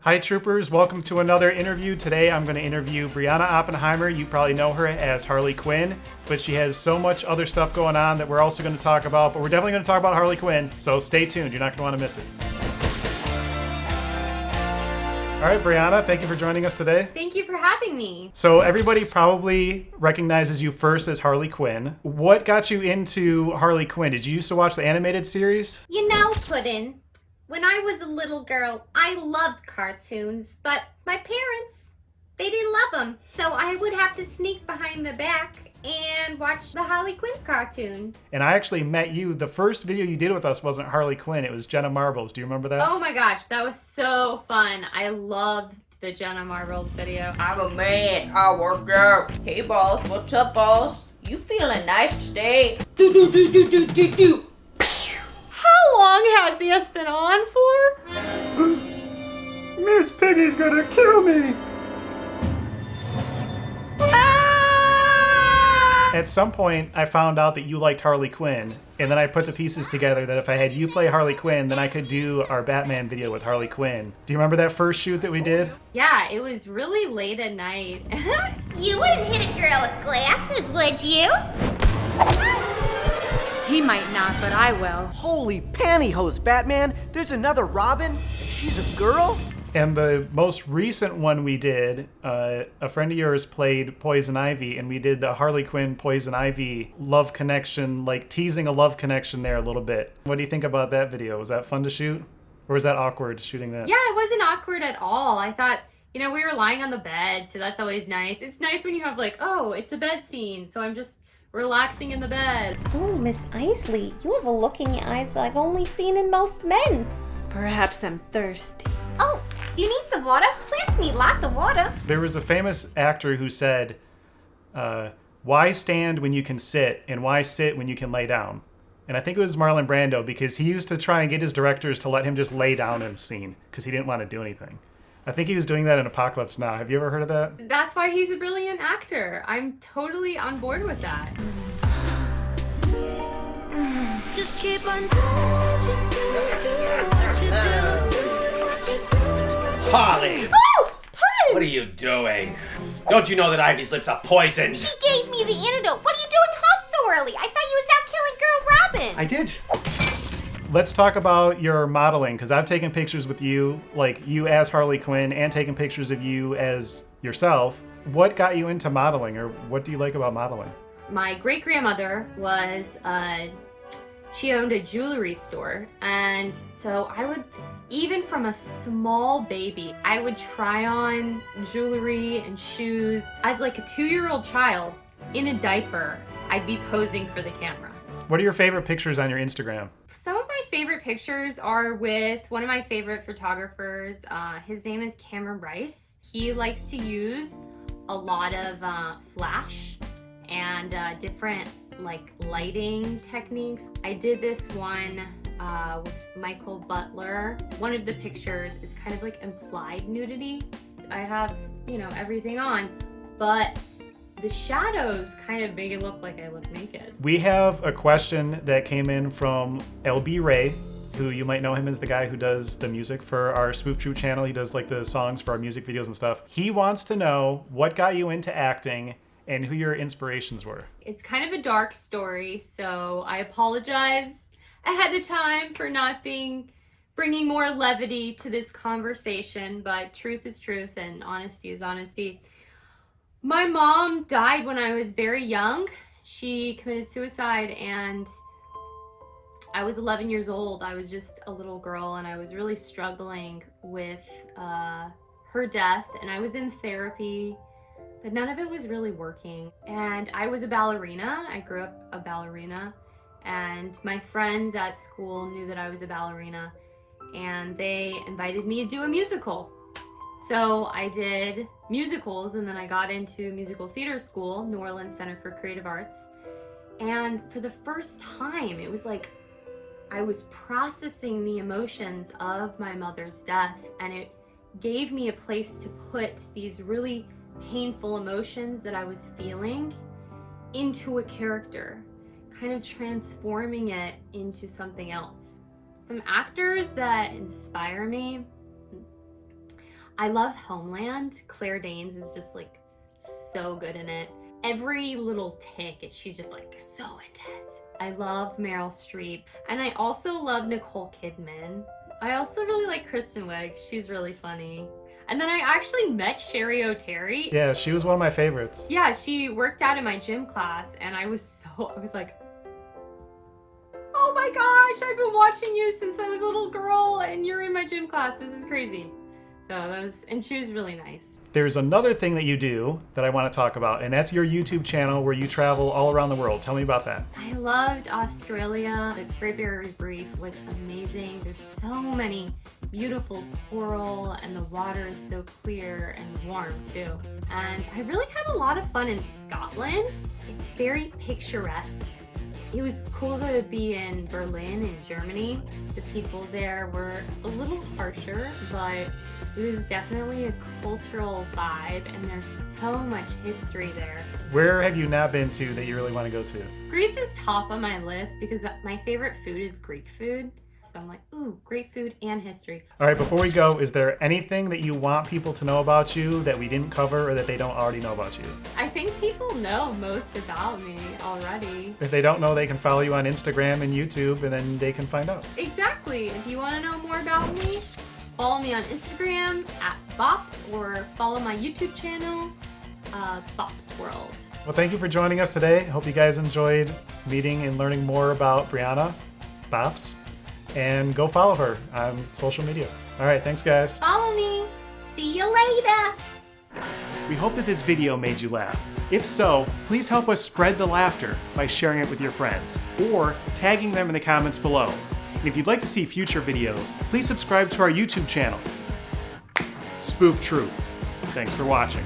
Hi troopers, welcome to another interview. Today I'm going to interview Brianna Oppenheimer. You probably know her as Harley Quinn, but she has so much other stuff going on that we're also going to talk about, but we're definitely going to talk about Harley Quinn, so stay tuned. You're not going to want to miss it. All right, Brianna, thank you for joining us today. Thank you for having me. So everybody probably recognizes you first as Harley Quinn. What got you into Harley Quinn? Did you used to watch the animated series? You know, Puddin', when I was a little girl, I loved cartoons, but my parents, they didn't love them. So I would have to sneak behind the back and watch the Harley Quinn cartoon. And I actually met you. The first video you did with us wasn't Harley Quinn, it was Jenna Marbles. Do you remember that? Oh my gosh, that was so fun. I loved the Jenna Marbles video. I'm a man. I work out. Hey, boss. What's up, boss? You feeling nice today? Do. How long has this been on for? Miss Piggy's gonna kill me! At some point, I found out that you liked Harley Quinn, and then I put the pieces together that if I had you play Harley Quinn, then I could do our Batman video with Harley Quinn. Do you remember that first shoot that we did? Yeah, it was really late at night. You wouldn't hit a girl with glasses, would you? He might not, but I will. Holy pantyhose, Batman! There's another Robin? She's a girl? And the most recent one we did, a friend of yours played Poison Ivy, and we did the Harley Quinn Poison Ivy love connection, like teasing a love connection there a little bit. What do you think about that video? Was that fun to shoot? Or was that awkward shooting that? Yeah, it wasn't awkward at all. I thought, you know, we were lying on the bed, so that's always nice. It's nice when you have like, oh, it's a bed scene, so I'm just relaxing in the bed. Oh, Miss Isley, you have a look in your eyes that I've only seen in most men. Perhaps I'm thirsty. Oh, do you need some water? Plants need lots of water. There was a famous actor who said, why stand when you can sit, and why sit when you can lay down? And I think it was Marlon Brando, because he used to try and get his directors to let him just lay down in a scene, because he didn't want to do anything. I think he was doing that in Apocalypse Now. Have you ever heard of that? That's why he's a brilliant actor. I'm totally on board with that. Just keep on doing what you do. Harley! Oh, Puddin'! What are you doing? Don't you know that Ivy's lips are poisoned? She gave me the antidote. What are you doing home so early? I thought you was out killing Girl Robin. I did. Let's talk about your modeling, because I've taken pictures with you, like you as Harley Quinn, and taken pictures of you as yourself. What got you into modeling, or what do you like about modeling? My great-grandmother was, she owned a jewelry store, and so I would, even from a small baby, I would try on jewelry and shoes. As like a 2-year-old child, in a diaper, I'd be posing for the camera. What are your favorite pictures on your Instagram? Some of my favorite pictures are with one of my favorite photographers. His name is Cameron Rice. He likes to use a lot of flash and different like lighting techniques. I did this one with Michael Butler. One of the pictures is kind of like implied nudity. I have, you know, everything on, but the shadows kind of make it look like I look naked. We have a question that came in from LB Ray, who you might know him as the guy who does the music for our Spoof Troupe channel. He does like the songs for our music videos and stuff. He wants to know what got you into acting and who your inspirations were. It's kind of a dark story, so I apologize ahead of time for not bringing more levity to this conversation, but truth is truth and honesty is honesty. My mom died when I was very young. She committed suicide and I was 11 years old. I was just a little girl and I was really struggling with her death, and I was in therapy, but none of it was really working. And I was a ballerina. I grew up a ballerina, and my friends at school knew that I was a ballerina, and they invited me to do a musical. So I did musicals, and then I got into musical theater school, New Orleans Center for Creative Arts. And for the first time, it was like I was processing the emotions of my mother's death, and it gave me a place to put these really painful emotions that I was feeling into a character, kind of transforming it into something else. Some actors that inspire me, I love Homeland. Claire Danes is just like so good in it. Every little tick, she's just like so intense. I love Meryl Streep. And I also love Nicole Kidman. I also really like Kristen Wiig. She's really funny. And then I actually met Sherry O'Terry. Yeah, she was one of my favorites. Yeah, she worked out in my gym class, and I was like, oh my gosh, I've been watching you since I was a little girl, and you're in my gym class. This is crazy. So and she was really nice. There's another thing that you do that I want to talk about, and that's your YouTube channel where you travel all around the world. Tell me about that. I loved Australia. The Great Barrier Reef was amazing. There's so many beautiful coral, and the water is so clear and warm too. And I really had a lot of fun in Scotland. It's very picturesque. It was cool to be in Berlin in Germany. The people there were a little harsher, but it was definitely a cultural vibe, and there's so much history there. Where have you not been to that you really want to go to? Greece is top on my list because my favorite food is Greek food. So I'm like, ooh, great food and history. All right, before we go, is there anything that you want people to know about you that we didn't cover or that they don't already know about you? I think people know most about me already. If they don't know, they can follow you on Instagram and YouTube, and then they can find out. Exactly. If you want to know more about me, follow me on Instagram @Bops, or follow my YouTube channel, Bops World. Well, thank you for joining us today. Hope you guys enjoyed meeting and learning more about Brianna Bops. And go follow her on social media. All right, thanks guys. Follow me. See you later. We hope that this video made you laugh. If so, please help us spread the laughter by sharing it with your friends or tagging them in the comments below. And if you'd like to see future videos, please subscribe to our YouTube channel, Spoof Troupe. Thanks for watching.